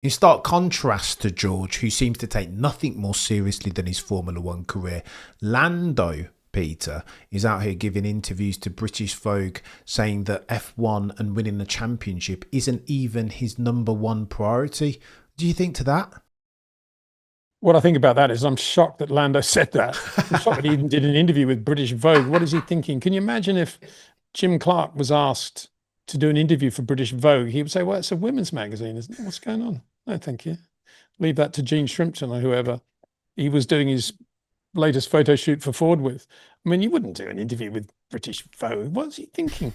In stark contrast to George, who seems to take nothing more seriously than his Formula One career, Lando, Peter, is out here giving interviews to British Vogue saying that F1 and winning the championship isn't even his number one priority. Do you think to that? What I think about that is I'm shocked that Lando said that. I'm shocked that he even did an interview with British Vogue. What is he thinking? Can you imagine if Jim Clark was asked to do an interview for British Vogue? He would say, well, it's a women's magazine, isn't it? What's going on? No, thank you. Leave that to Gene Shrimpton or whoever he was doing his latest photo shoot for Ford with. I mean, you wouldn't do an interview with British Vogue. What's he thinking?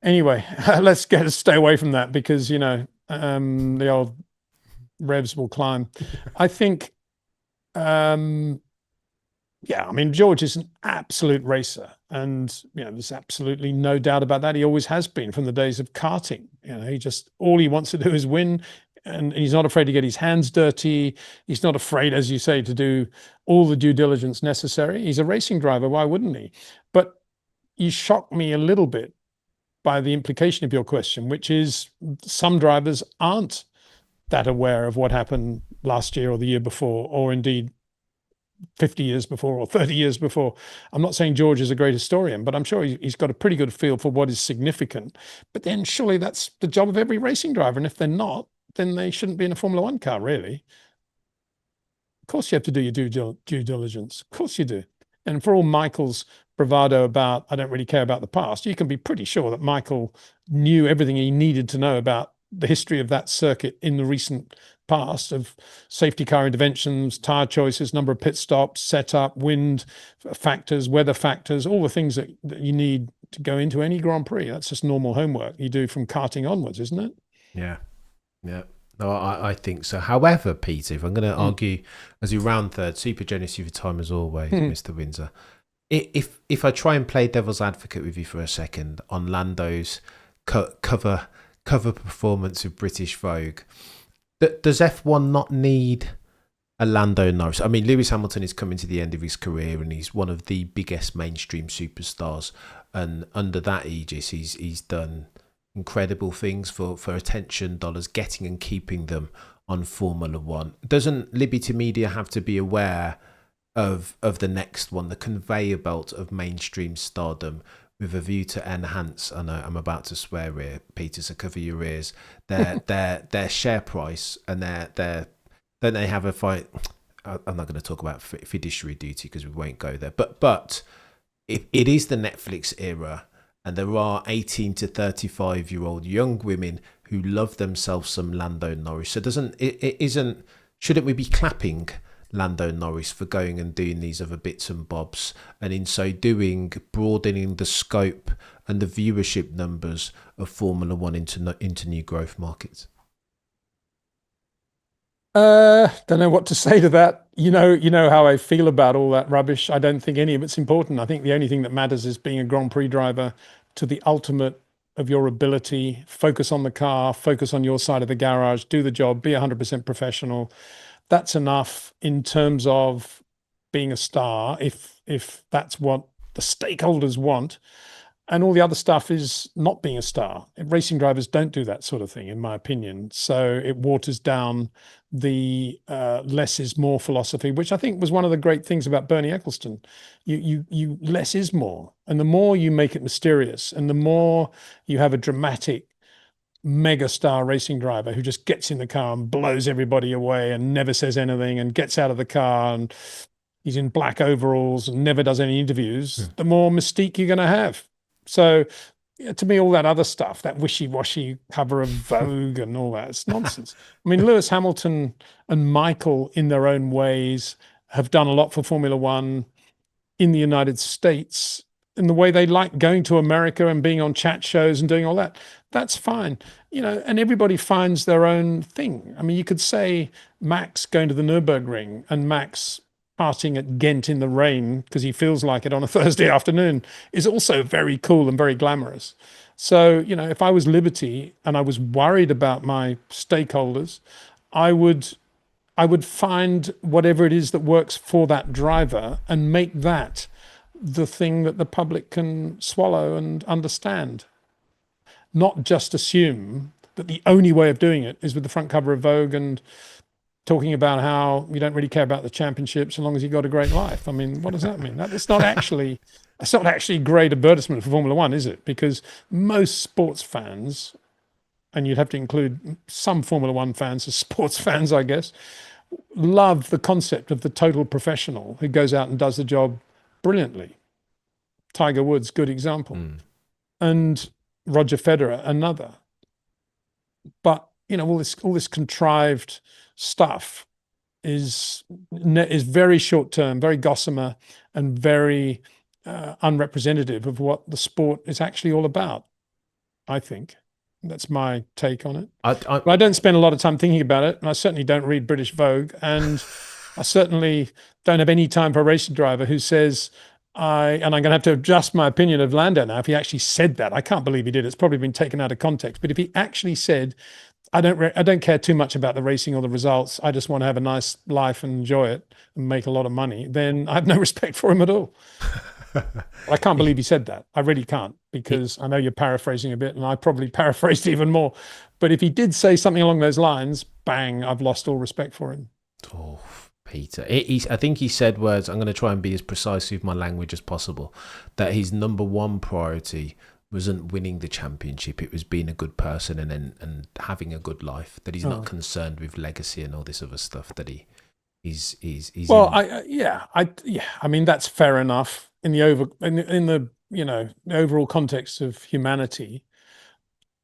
Anyway, let's stay away from that because, the old revs will climb. I think, George is an absolute racer, and there's absolutely no doubt about that. He always has been from the days of karting. All he wants to do is win, and he's not afraid to get his hands dirty. He's not afraid, as you say, to do all the due diligence necessary. He's a racing driver. Why wouldn't he? But you shock me a little bit by the implication of your question, which is some drivers aren't that aware of what happened last year or the year before, or indeed 50 years before or 30 years before. I'm not saying George is a great historian, but I'm sure he's got a pretty good feel for what is significant. But then surely that's the job of every racing driver. And if they're not, then they shouldn't be in a Formula One car, really. Of course you have to do your due diligence. Of course you do. And for all Michael's bravado about, I don't really care about the past, you can be pretty sure that Michael knew everything he needed to know about the history of that circuit in the recent past, of safety car interventions, tyre choices, number of pit stops, setup, wind factors, weather factors, all the things that you need to go into any Grand Prix. That's just normal homework you do from karting onwards, isn't it? Yeah. No, I think so. However, Peter, if I'm going to argue as we round third, super generous of your time as always, Mr. Windsor. If I try and play devil's advocate with you for a second on Lando's cover performance of British Vogue, does F1 not need a Lando Norris? I mean, Lewis Hamilton is coming to the end of his career and he's one of the biggest mainstream superstars. And under that aegis, he's done incredible things for attention dollars, getting and keeping them on Formula One. Doesn't Liberty Media have to be aware of the next one, the conveyor belt of mainstream stardom, with a view to enhance, I know I'm about to swear here, Peter, so cover your ears, their share price and their don't they have a fight? I'm not going to talk about fiduciary duty because we won't go there. But it is the Netflix era, and there are 18 to 35-year-old young women who love themselves some Lando Norris. So shouldn't we be clapping Lando Norris for going and doing these other bits and bobs, and in so doing broadening the scope and the viewership numbers of Formula One into new growth markets? Don't know what to say to that. You know how I feel about all that rubbish. I don't think any of it's important. I think the only thing that matters is being a Grand Prix driver to the ultimate of your ability. Focus on the car, focus on your side of the garage, do the job, be 100% professional. That's enough in terms of being a star, if that's what the stakeholders want. And all the other stuff is not being a star. Racing drivers don't do that sort of thing, in my opinion. So it waters down the less is more philosophy, which I think was one of the great things about Bernie Ecclestone. You less is more. And the more you make it mysterious and the more you have a dramatic mega star racing driver who just gets in the car and blows everybody away and never says anything and gets out of the car and he's in black overalls and never does any interviews, the more mystique you're going to have. So to me, all that other stuff, that wishy-washy cover of Vogue and all that, it's nonsense. I mean, Lewis Hamilton and Michael, in their own ways, have done a lot for Formula One in the United States in the way they like going to America and being on chat shows and doing all that. That's fine. And everybody finds their own thing. I mean, you could say Max going to the Nürburgring and Max partying at Ghent in the rain because he feels like it on a Thursday afternoon is also very cool and very glamorous. So, if I was Liberty and I was worried about my stakeholders, I would find whatever it is that works for that driver and make that the thing that the public can swallow and understand. Not just assume but the only way of doing it is with the front cover of Vogue and talking about how you don't really care about the championship so long as you've got a great life. I mean, what does that mean? That's not actually great advertisement for Formula One, is it? Because most sports fans, and you'd have to include some Formula One fans as sports fans, I guess, love the concept of the total professional who goes out and does the job brilliantly. Tiger Woods, good example. And Roger Federer, another. But, you know, all this contrived stuff is very short term, very gossamer, and very unrepresentative of what the sport is actually all about, I think. That's my take on it. But I don't spend a lot of time thinking about it, and I certainly don't read British Vogue, and I certainly don't have any time for a racing driver who says, and I'm going to have to adjust my opinion of Lando now if he actually said that. I can't believe he did. It's probably been taken out of context. But if he actually said, I don't care too much about the racing or the results, I just want to have a nice life and enjoy it and make a lot of money, then I have no respect for him at all. I can't believe he said that. I really can't, because I know you're paraphrasing a bit, and I probably paraphrased even more. But if he did say something along those lines, bang, I've lost all respect for him. Oh, Peter. I think he said words, I'm going to try and be as precise with my language as possible, that his number one priority wasn't winning the championship, it was being a good person and having a good life, that he's not concerned with legacy and all this other stuff, that he's well, I mean, that's fair enough in the you know, the overall context of humanity.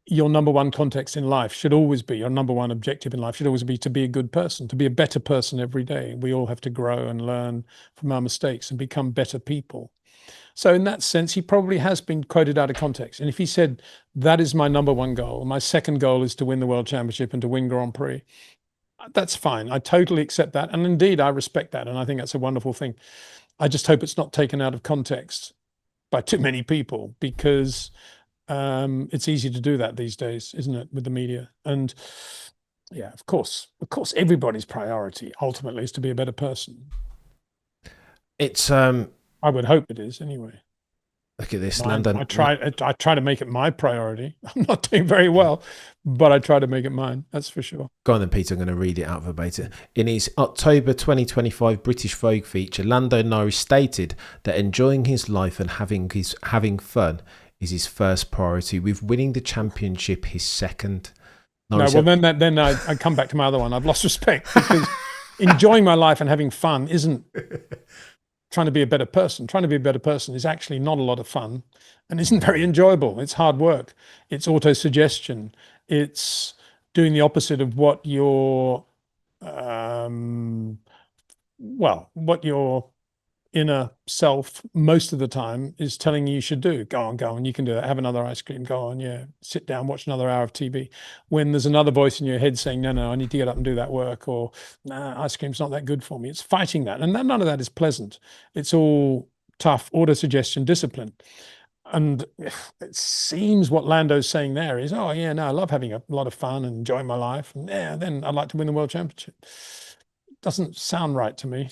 Your number one context in life should always be, your number one objective in life should always be to be a good person, to be a better person every day. We all have to grow and learn from our mistakes and become better people. So in that sense, he probably has been quoted out of context. And if he said, that is my number one goal, my second goal is to win the World Championship and to win Grand Prix, that's fine. I totally accept that. And indeed, I respect that. And I think that's a wonderful thing. I just hope it's not taken out of context by too many people, because it's easy to do that these days, isn't it, with the media? And yeah, of course, everybody's priority ultimately is to be a better person. It's I would hope it is anyway. Look at this, Lando. I try to make it my priority. I'm not doing very well, but I try to make it mine. That's for sure. Go on then, Peter. I'm going to read it out verbatim. In his October 2025 British Vogue feature, Lando Norris stated that enjoying his life and having fun is his first priority, with winning the championship his second. Norris then I come back to my other one. I've lost respect, because enjoying my life and having fun isn't trying to be a better person. Trying to be a better person is actually not a lot of fun and isn't very enjoyable. It's hard work. It's auto-suggestion. It's doing the opposite of what your inner self most of the time is telling you should do. Go on, you can do that. Have another ice cream. Go on, yeah. Sit down, watch another hour of TV. When there's another voice in your head saying, no, I need to get up and do that work, or nah, ice cream's not that good for me. It's fighting that. And none of that is pleasant. It's all tough, auto-suggestion, discipline. And it seems what Lando's saying there is, oh yeah, no, I love having a lot of fun and enjoying my life. And yeah, then I'd like to win the World Championship. Doesn't sound right to me.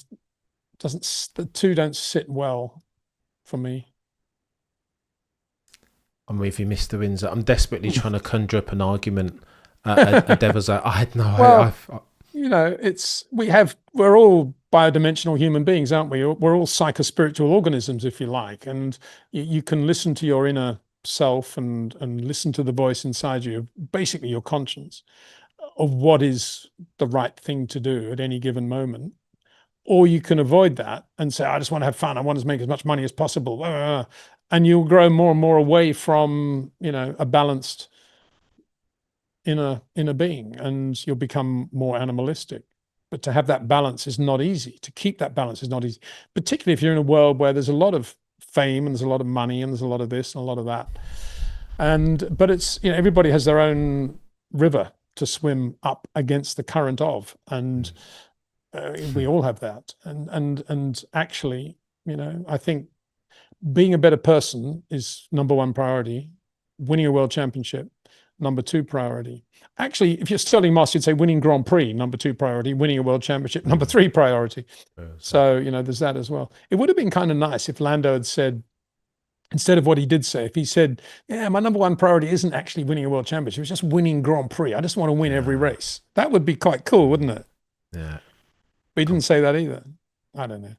The two don't sit well for me. I'm with you, Mr. Windsor. I'm desperately trying to conjure up an argument, a devil's I had no. Well, you know, we're all biodimensional human beings, aren't we? We're all psychospiritual organisms, if you like, and you can listen to your inner self and listen to the voice inside you, basically your conscience, of what is the right thing to do at any given moment. Or you can avoid that and say, I just want to have fun. I want to make as much money as possible. And you'll grow more and more away from, you know, a balanced inner being, and you'll become more animalistic. But to have that balance is not easy. To keep that balance is not easy, particularly if you're in a world where there's a lot of fame and there's a lot of money and there's a lot of this and a lot of that. But it's, you know, everybody has their own river to swim up against the current of, and we all have that. And actually, you know, I think being a better person is number one priority. Winning a world championship, number two priority. Actually, if you're Sterling Moss, you'd say winning Grand Prix, number two priority. Winning a world championship, number three priority. So, you know, there's that as well. It would have been kind of nice if Lando had said, Instead of what he did say, if he said, yeah, my number one priority isn't actually winning a world championship, it's just winning Grand Prix. I just want to win every race. That would be quite cool, wouldn't it? Yeah. But he didn't say that either. I don't know.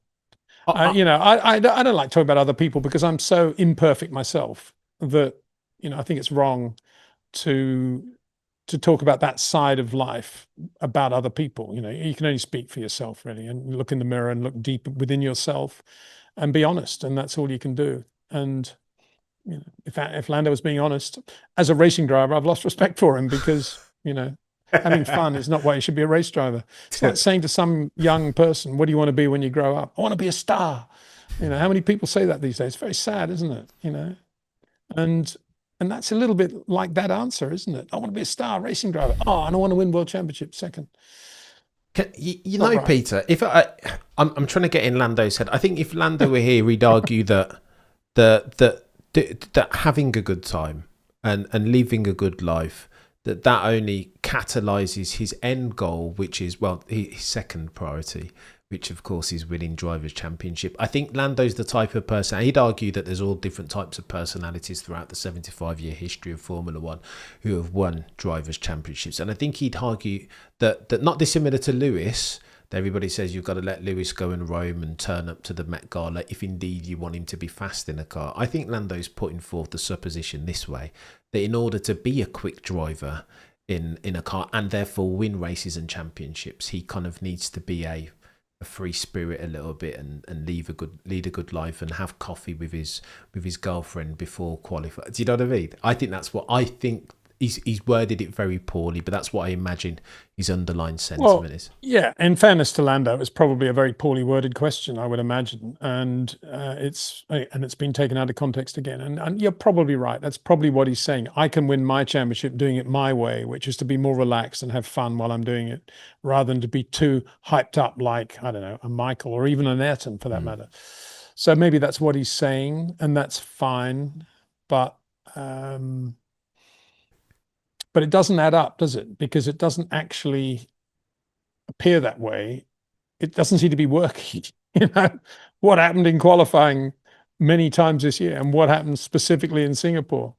I, I don't like talking about other people because I'm so imperfect myself that, I think it's wrong to talk about that side of life about other people. You can only speak for yourself really, and look in the mirror and look deep within yourself and be honest. And that's all you can do. And if Lando was being honest as a racing driver, I've lost respect for him because, having fun is not why you should be a race driver. It's like saying to some young person, what do you want to be when you grow up? I want to be a star. How many people say that these days? It's very sad, isn't it? And that's a little bit like that answer, isn't it? I want to be a star racing driver. Oh, and I want to win world championship second. Right. Peter, if I'm trying to get in Lando's head. I think if Lando were here, he'd argue that having a good time and living a good life, that only catalyses his end goal, which is, his second priority, which of course is winning Drivers' Championship. I think Lando's the type of person, he'd argue that there's all different types of personalities throughout the 75-year history of Formula One who have won Drivers' Championships. And I think he'd argue that not dissimilar to Lewis, everybody says you've got to let Lewis go and roam and turn up to the Met Gala if indeed you want him to be fast in a car. I think Lando's putting forth the supposition this way, that in order to be a quick driver in a car and therefore win races and championships, he kind of needs to be a free spirit a little bit and lead a good life and have coffee with his girlfriend before qualifying. Do you know what I mean? I think that's what I think. He's worded it very poorly, but that's what I imagine his underlying sentiment is. Yeah, in fairness to Lando, it's probably a very poorly worded question, I would imagine, and it's been taken out of context again. And you're probably right. That's probably what he's saying. I can win my championship doing it my way, which is to be more relaxed and have fun while I'm doing it, rather than to be too hyped up like, I don't know, a Michael or even an Ayrton for that matter. So maybe that's what he's saying, and that's fine, but it doesn't add up, does it? Because it doesn't actually appear that way. It doesn't seem to be working. What happened in qualifying many times this year and what happened specifically in Singapore.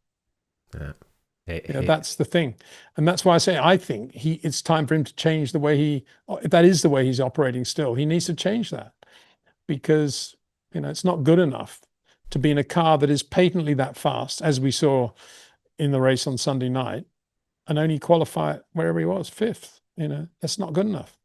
That's the thing. And that's why I think it's time for him to change the way if that is the way he's operating still, he needs to change that, because, it's not good enough to be in a car that is patently that fast, as we saw in the race on Sunday night, and only qualify wherever he was, fifth. That's not good enough.